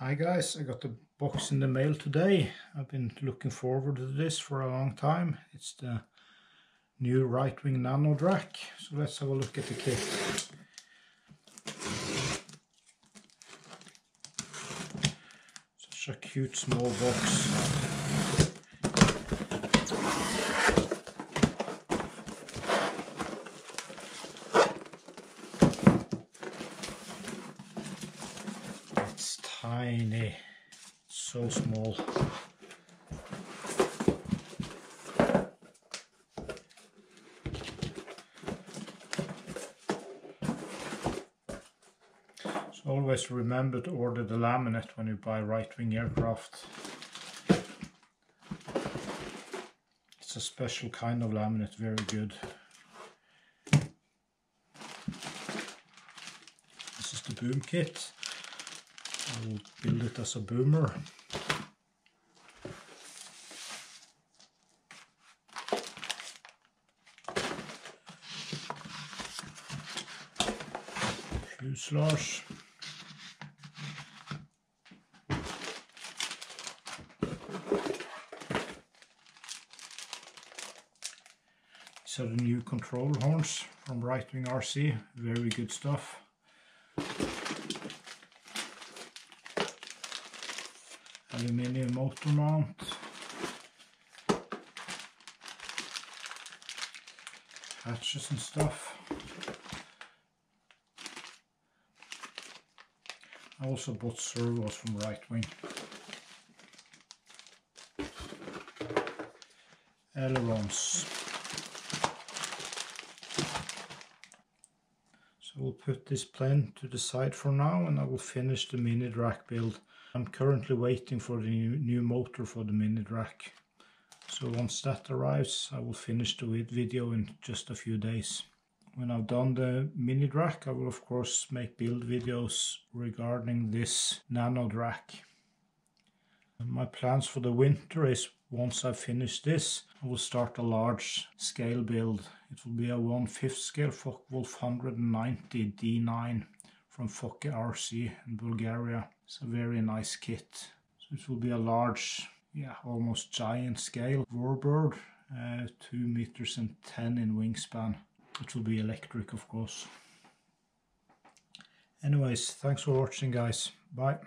Hi guys, I got the box in the mail today. I've been looking forward to this for a long time. It's the new right-wing Nano Drak. So let's have a look at the kit. Such a cute small box. It's tiny, so small. So always remember to order the laminate when you buy right-wing aircraft. It's a special kind of laminate, very good. This is the boom kit. I will build it as a boomer. Fuselage. These are the new control horns from Right-Wing RC, very good stuff. Aluminium motor mount. Hatches and stuff. I also bought servos from Right-Wing. Ailerons. So we'll put this plane to the side for now and I will finish the mini Drak build. I'm currently waiting for the new motor for the mini Drak. So once that arrives, I will finish the video in just a few days. When I've done the mini Drak, I will of course make build videos regarding this Nano Drak. My plans for the winter is once I finish this, I will start a large scale build. It will be a 1/5 scale Focke-Wulf 190 D9 from Focke RC in Bulgaria. It's a very nice kit. So it will be a large, almost giant scale warbird, 2 meters and 10 in wingspan. It will be electric, of course. Anyways, thanks for watching guys. Bye.